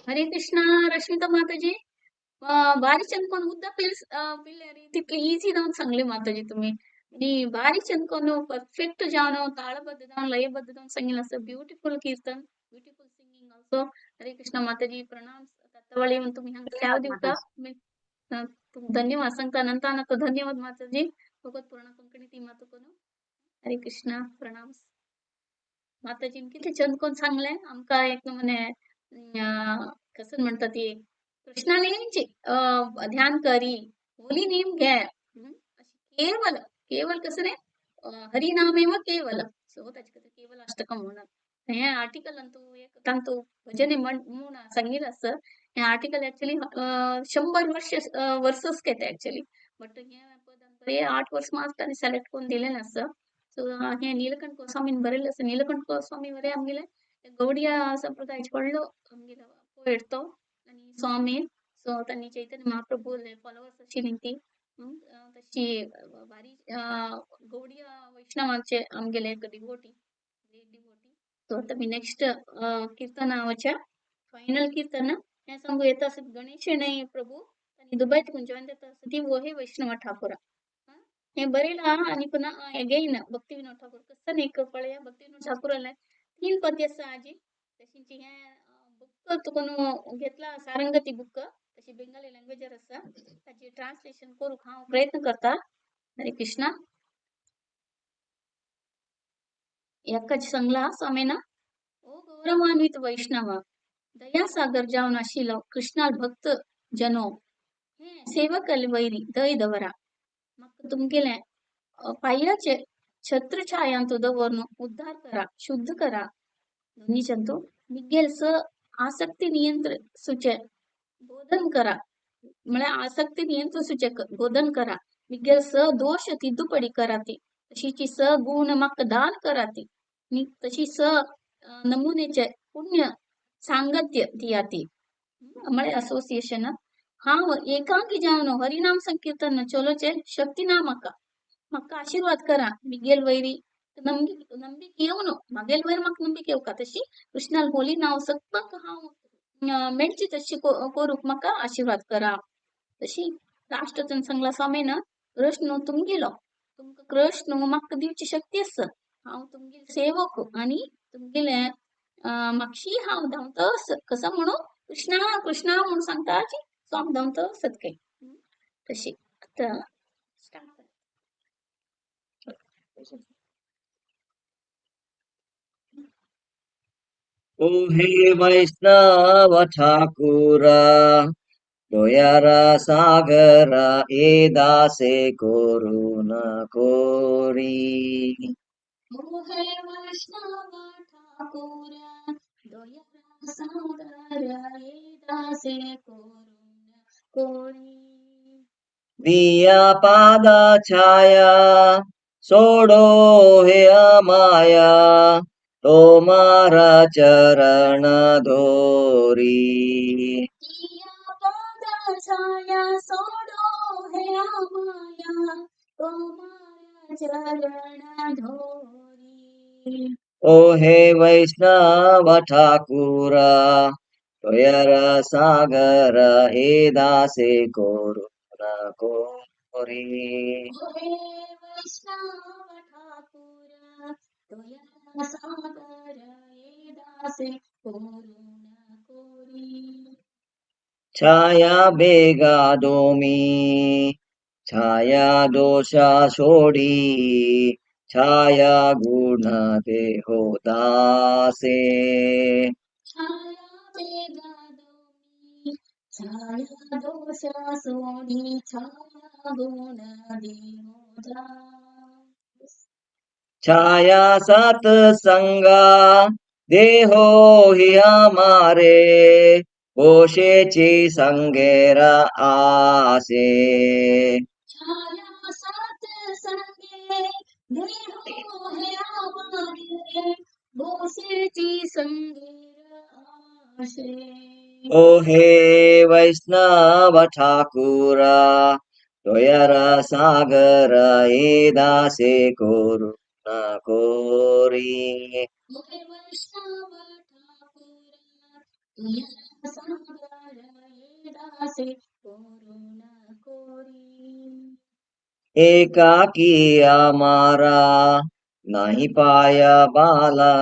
हरे कृष्ण रश्मिता माताजी भारी चंदकोन उद्दा पिल्लेरी तितले ಈಸಿ जावन सांगले माताजी तुम्ही आणि भारी चंदकोन परफेक्ट जावन ताळबद्ध जावन लयबद्ध जावन सांगितलं असं ब्युटिफुल कीर्तन ब्युटिफुल सिंगिंग ऑल्सो हरे कृष्ण माताजी प्रणाम तत्वळी म्हणून तुम्ही हंग ಯಾವ दिवसा धन्यवाद सांगता नंतर नका धन्यवाद माताजी भगवत पूर्ण कंकणी ती मातुकोनो हरे कृष्ण प्रणाम माताजी किती चंदकोन सांगले आमका एक म्हणे कसं म्हणतात ते कृष्णा नेमची ध्यान करी होली नेम घ्या केवल केवल कसं रे हरिनामेव केवल सो त्याची केवल अष्टकम होणार हे आर्टिकल अंतू एक तांतू भजने म्हणून सांगितलं असतं हे आर्टिकल ऍक्च्युली 100 वर्षच घेते ऍक्च्युली बट हे 8 वर्ष मास्टर सिलेक्ट करून दिलेलं असतं सो हे नीलकंठ गोस्वामी बरेल असं नीलकंठ गोस्वामी वरे आमगेले गौडिया संप्रदायाचे पडलो आमगेला पोएटतो आणि स्वामी सो त्यांनी चैतन्य महाप्रभू फॉलोअर्स अशी विनंती तशी भारी गौडिया वैष्णवांचे आमगेले एक डिवोटी सो आता मी नेक्स्ट कीर्तनावच्या फायनल कीर्तन हे सांगू येत असत गणेश नाही प्रभू आणि दुबईत कुंजवान देत असत ती हे वैष्णव ठाकूर हे बरेला आणि पुन्हा अगेन भक्ती विनोद ठाकूर कसं नाही पळया भक्ती विनोद ठाकूर आलाय 3 पद्य असं आजी तशींची हे बुक तुकोन घेतला सारंगती बुक तशी बेंगाली लँग्वेजर असा त्याची ट्रान्सलेशन करू हा प्रयत्न करता हरे कृष्ण एकच सांगला स्वामीना ओ गौरवान्वित वैष्णव दया सागर जावना शिल कृष्णाल भक्त जनो हे सेवक वैरी दय दवरा मग तुमगेले पायाचे छत्र छायांतो दवरनो उद्धार करा शुद्ध करा दोन्ही चंतो मिगेल स आसक्ती नियंत्र सुचे बोधन करा मला आसक्ती नियंत्रण सूचक बोधन करा मिगेल स दोष तिद्दुपडी कराते तशीची स गुण मक दान कराते नि तशी स नमुनेचे पुण्य सांगत्य दियाते मळे असोसिएशन हा एकांकी जावनो हरिनाम संकीर्तन चोलोचे शक्ती नामक मक्का आशीर्वाद करा मिगेल वैरी ನಂಬಿಕೆ ಅವನು ಮಗೇಲ್ ವೈರ್ ಮಕ್ ನಂಬಿಕೆ ಅವಕ ತशी कृष्णाल बोली नाव सकपक हाव मेडची तशी कोरूक मका आशीर्वाद करा तशी राष्ट्रचन सांगला स्वामीन कृष्ण तुमगेलो तुमका कृष्ण मक्क दिवची शक्ती अस हाव तुमगे सेवक आणि तुमगेले मागशी हाव धावतस कसं म्हणू कृष्णा कृष्णा म्हणून सांगता स्वामी धावतसत काय तशी आता स्टार्ट ओ हे वैष्णव ठाकुरा दयारा सागर ए दासे करुण कोरी ओ हे वैष्णव ठाकुर दया सागर ए दासे करुण कोरी दिया पाद छाया सोडो हे माया तोमारा चरण धोरी किया पादा छाया सोडो हे माया तुम्हारा चरण धोरी ओ हे वैष्णव ठाकुरा दयार सागर ए दासे करुण कोरी ओ हे वैष्णव ठाकुर दया सागर ए दासे करुण कोरी छाया बेगा दोमी छाया दोषा सोडी छाया गुण देहो दासे छाया वेगा दोमी छाया दोष सोडी छाया गुण देवोदा छाया सत्संगा देहो हि हमारे पोषेची संगेरा आसे छाया सात संगे देहो हे हमारे बोसेची संगेर आशे ओ हे वैष्णव ठाकुरा दयार सागर ए दासे करुण कोरी ओ हे वैष्णव ठाकुर तुझ्या सागर ए दासे करुण कोरी एकाकी आमारा नाही पाया बाला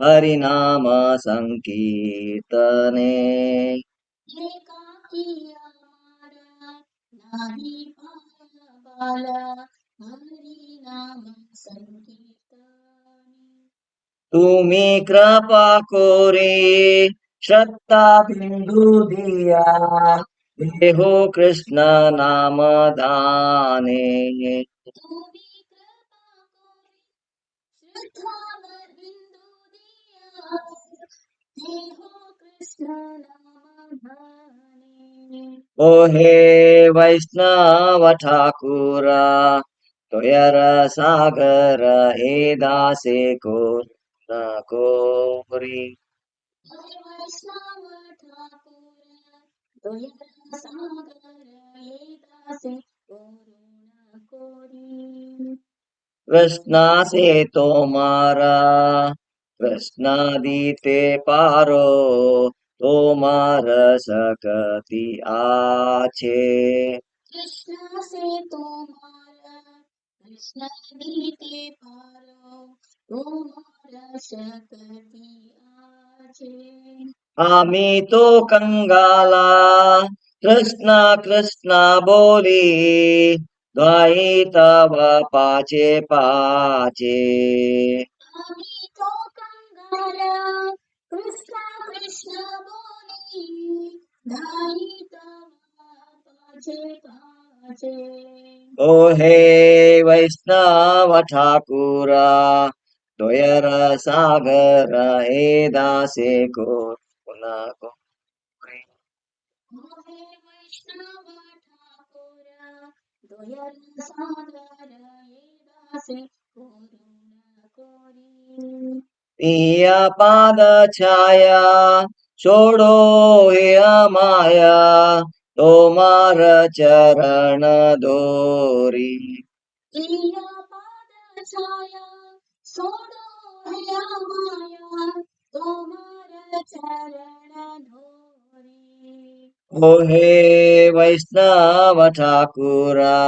हरिनाम संकीर्तने एकाकी आमारा नाही पाया बाला हरी नाम संकीर्तने तुम्ही कृपा कोरी श्रद्धा बिंदू दिया देहो कृष्ण नाम दाने तुम्ही कृपा कोरी श्रद्धावर बिंदू दिया देहो कृष्ण नाम धाने ओ हे वैष्णव ठाकुरा दयार सागर ए दासे करुण कोरी हे वैष्णव ठाकुर दया सागर ए दासे करुण कोरी कृष्णा से तोमारा कृष्णा दीते पारो तोमार सकती आछे कृष्ण से तुम्हारा कृष्ण दीते पारो तुम्हारा शक्ति आछे आम्ही तो कंगाला कृष्णा कृष्णा बोली द्वाई तव पाचे पाचे आम्ही सारा कृष्ण कृष्ण बोली धाई पाचे पाचे. ओ हे वैष्णव ठाकुरा द्वयर सागर हे दासे को पुन्हा को मोहे वैष्णव ठाकुर दोयल सागर ये दासे कोरुण कोरी. पिया पाद छाया छोड़ो हे माया तोमार चरण दोरी. प्रिया पाद छाया सोडो है माया तोमार चरण धोरी. ओ हे वैष्णव ठाकुरा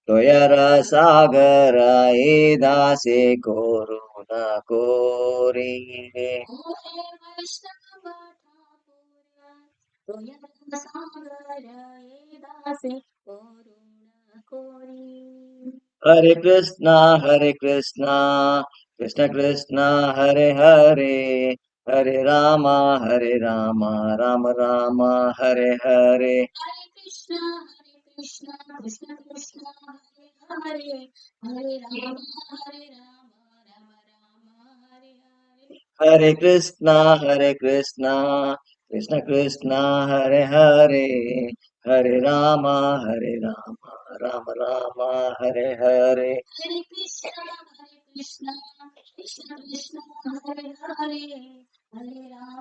द्वयर सागर हे दासे कोरुणा कोरी. मोहे वैष्णव ठाकुर दोयल सागर ये दासे कोरुण कोरी. हरे कृष्णा कृष्ण कृष्णा हरे हरे हरे रामा राम राम हरे हरे. हरे कृष्णा कृष्ण कृष्ण हरे हरे हरे राम राम राम हरे हरे. हरे कृष्णा कृष्ण कृष्ण हरे हरे हरे राम राम राम हरे हरे. हरे कृष्णा कृष्ण कृष्ण हरे हरे हरे राम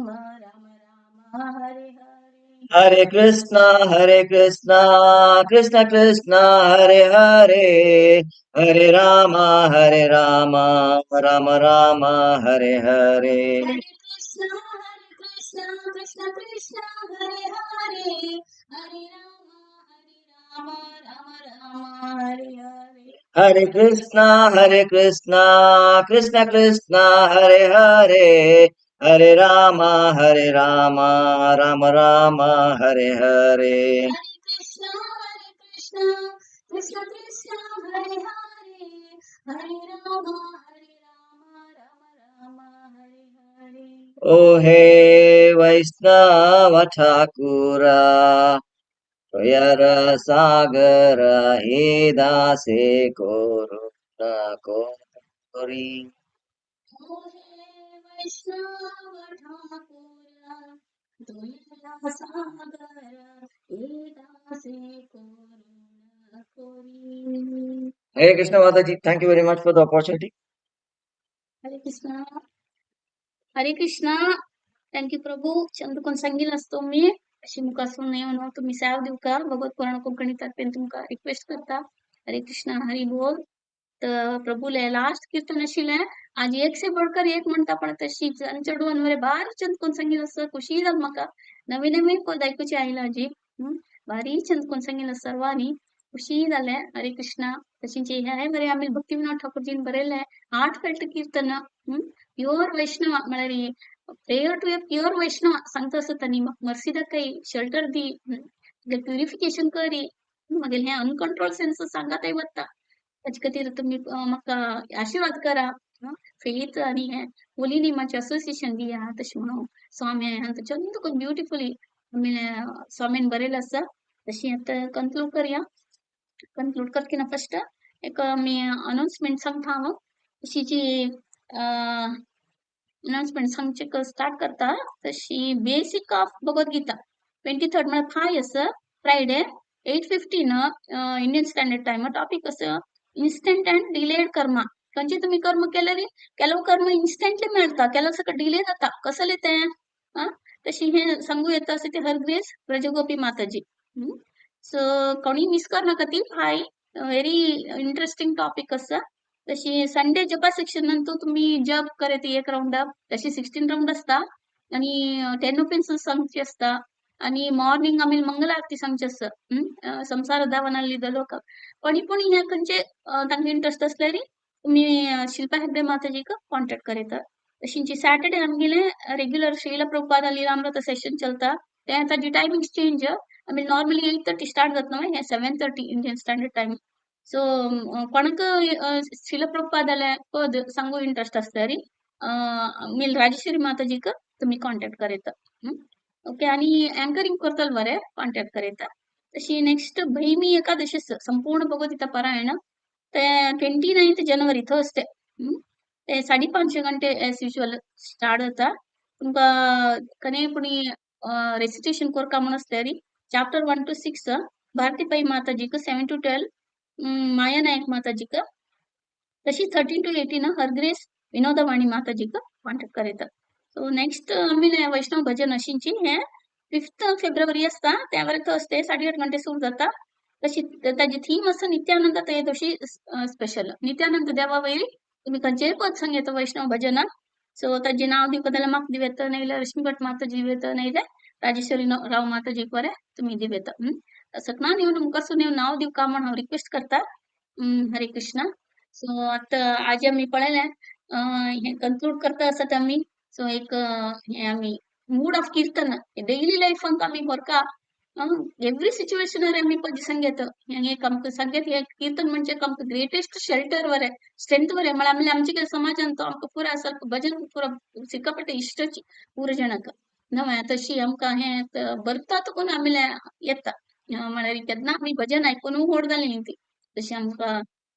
राम राम हरे हरे. हरे कृष्णा कृष्ण कृष्ण हरे हरे हरे राम राम राम हरे हरे. हरे कृष्ण कृष्ण कृष्ण हरे हरे हरे राम राम हरे हरे. हरे कृष्णा कृष्ण कृष्ण हरे हरे हरे राम राम राम हरे हरे. हरे कृष्ण कृष्ण कृष्ण हरे हरे हरे राम राम हरे हरे. ओ हे वैष्णव ठाकुरा द्वयर सागर हे दासे कोरुणा कोरी. मोहे वैष्णव ठाकुर दोयल सागर ये दासे कोरुण कोरी. Hare Krishna Mataji, thank you very much for the opportunity. हरे कृष्णा हरे कृष्णा. थँक्यू प्रभू. चंद्रकोन सांगिल असतो मी अशी मुखासून नाही म्हणून तुम्ही साव देऊ का भगवत पुराण कोंकणी तर्फे तुमका रिक्वेस्ट करता. हरे कृष्णा हरी बोल. तर प्रभूले लास्ट कीर्तन आशिल्लें आज एक से बढ़कर एक म्हणटा पण तशीच आनी चेडवान मरे भारी चंद कोण सांगिल आसा. खुशी जाल म्हाका नवीन नवीन पद आयकुची आयला आजी. भारी चंद कोण सांगिल सर्वांनी खुशी जालें. हरे कृष्णा. तशींचे हे बरे आमी भक्ती विनोद ठाकूरजीन बरयलें 8 फावट कीर्तन. प्युअर वैष्णव म्हळ्यार प्रेयर टू ए प्युअर वैष्णव सांगता आसता तांणी म्हाका मर्सिदाकाई शेल्टर दी प्युरिफिकेशन करी मागेले हे अनकंट्रोल सेन्स सांगात वता ताचे खातीर तुमी म्हाका आशीर्वाद करा. फेथ आनी हे मुलींनी मातशें असोसिएशन दिया तशें म्हणून स्वामी चंद कोन ब्युटिफुली स्वामीन बरयलें आसा. तशी आतां कन्क्लूड करया. कन्क्लूड करतना फर्स्ट एक मी अनाउन्समेंट सांगता हांव. तशी जी अनाउन्समेंट सांगचे स्टार्ट करता तशी बेसिक ऑफ भगवद्गीता 23rd म्हळ्यार 5 आसा Friday 8:15 Indian standard time. Topic असं इन्स्टंट अँड डिलेड कर्मा. खंयचे तुम्ही कर्म केले रे ಕೆಲವು कर्म इन्स्टंटली मेळटा ಕೆಲವು सगळं डिले जाता कसले ते तशी हे सांगू येता असं ते हरग्रेस ब्रजगोपी माताजी. सो कोणी मिस करनाका ती हाय व्हेरी इंटरेस्टिंग टॉपिक आसा. तशी संडे जपा सेक्शन नंतर तुम्ही जप करे ती एक राऊंड अप तशी 16 राऊंड असता आणि 10 ओपिन्स सांगची असता आणि मॉर्निंग आम्ही मंगल आरती सांगची असं संसार दावनाली लोक कोणी कोणी ह्या खंयचे तांकां इंटरेस्ट असल्यारी तुम्ही शिल्पा हेगडे माताजीक कॉन्टॅक्ट करेता. तशींची सॅटर्डे आमगेले रेग्युलर श्रीला प्रभुपाद लीलामृत सेशन चलता ते ताजी टायमिंग चेंज आमी नॉर्मली 8:30 स्टार्ट जाता हे 7:30 इंडियन स्टँडर्ड टाइम. सो कोणाक शिल प्रभुपाद पद सांगू इंटरेस्ट असल्यारी मी राजेश्वरी माताजी का तुम्ही कॉन्टॅक्ट करायचं. ओके. आणि अँकरिंग करताल बरे कॉन्टॅक्ट करायचा. तशी नेक्स्ट भैमी एकादशीचं संपूर्ण भगवद्गीता पारायण ते 29 जानेवारी थर्सडे ते 5:30 घंटे एज युजल स्टार्ट जाता. तुमका कनेपुणी रेसिटेशन कोरका म्हणून चॅप्टर 1 to 6 भारतीबाई माताजी का 7 to 12 माया नायक माताजी का तशी 13 to 18 हरग्रेस विनोदवाणी माताजी का कॉन्टॅक्ट करायचं. सो नेक्स्ट आम्ही वैष्णव भजन अशींची हे 5 फेब्रुवारी असता त्यावर असते 8:30 घंटे सुरू जाता. तशी त्याची थीम असं नित्यानंद ते दिवशी स्पेशल नित्यानंद देवावयी तुम्ही खंयचे पद सांगेत वैष्णव भजन. सो ताजे नाव दिवकदाला माक दिवेत नाही रश्मीभट माताजी दिवेत नाही राजेश्वरी राव माताजी वरे तुम्ही दिवेत. असं ना ನೀವು मुखासून ನೀವು नाव दिव का म्हणून रिक्वेस्ट करता. हरे कृष्ण. सो आता आज आम्ही पळयल्या हे कन्क्लूड करता असत आम्ही. सो एक हे आम्ही मूड ऑफ कीर्तन डेली लाईफ अंक आम्ही बरका एव्हरी सिच्युएशन आम्ही पद संगीत हे कमक संगीत हे कीर्तन म्हणजे कमक ग्रेटेस्ट शेल्टर वर आहे स्ट्रेंथ वर आहे. मला आम्ही आमची काही समाज अंतो आमक पुरा ಸ್ವಲ್ಪ भजन पुरा सिक्कापट्टे इष्टची पूर जनक नव तशी आमका हे ಬರ್ತಾ ತಕೊಂಡು ಆಮೇಲೆ येता मला केदना आम्ही भजन ऐकून होडदाली निंती तशी आमका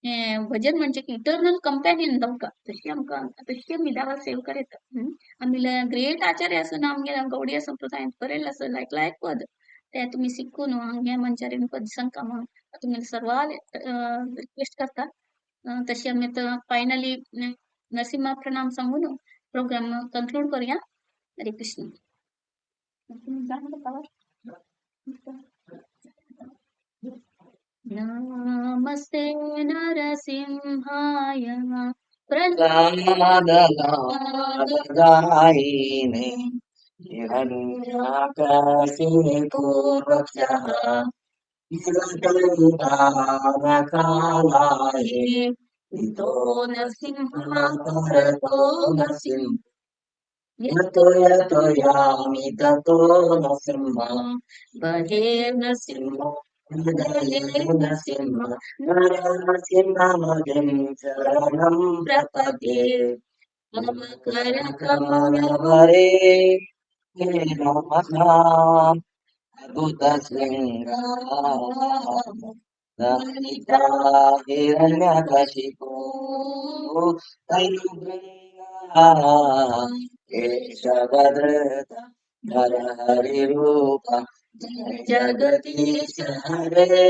हे भजन म्हणजे की इटर्नल कंपॅनियन जावका तशी आमका तशी आम्ही देवा सेव करेत. आम्ही ग्रेट आचार्य असं नाम गेला गौडीय संप्रदायात बरेल असं लायक पद ते तुम्ही शिकून हे मंचारी पद संका म्हणून तुम्ही सर्वाले रिक्वेस्ट करता. तशी आम्ही तर फायनली नरसिंहा प्रणाम सांगून प्रोग्राम कन्क्लूड करूया. हरे कृष्ण. नमस्ते नरसिंहाय प्रह्लादलादायिने हिरण्याकाशे पूर्वक्षः हिरण्यकालाये इतो नरसिंहाकारतो नरसिंह यतो यतो यामि ततो नरसिंह बहे नरसिंह हृदये नरसिंह नरसिंहमदिं शरणं प्रपद्ये मम करकमलवरे हे नमः अद्भुतशृङ्गा ललिता हिरण्यकशिपो तैलुभृङ्गा केशवधृत नरहरिरूप जगदीश हरे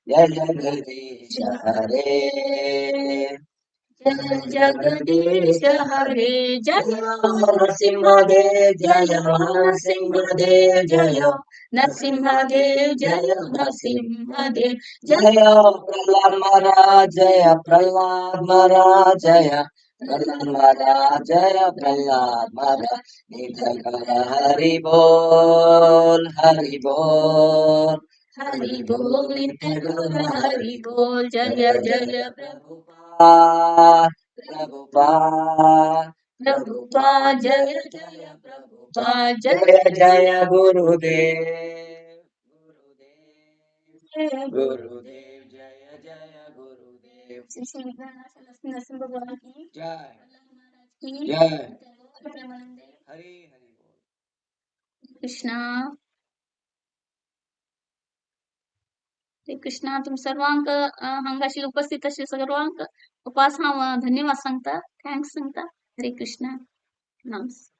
जय जगदीश हरे जय जगदीश हरे जय नरसिंहदेव जय नरसिंहदेव जय नरसिंहदेव जय नरसिंहदेव जय प्रह्लाद महाराज जय प्रह्लाद महाराज जय प्रह्लाद महाराज जय प्रह्लाद महाराज निधन हरि बोल हरि बोल हरि बोल नित्य हरि बोल जय जय प्रभुपाद प्रभुपाद प्रभुपाद जय जय प्रभुपाद जय जय गुरुदेव गुरुदेव गुरुदेव जय जय गुरुदेव श्री श्री नरसिंह भगवान की जय जय हरि हरि बोल कृष्णा. कृष्णा तुम सर्वांक हंगाशी उपस्थित असे सर्वांक उपासना धन्यवाद सांगता थँक्स सांगता. हरे कृष्णा. नमस्कार.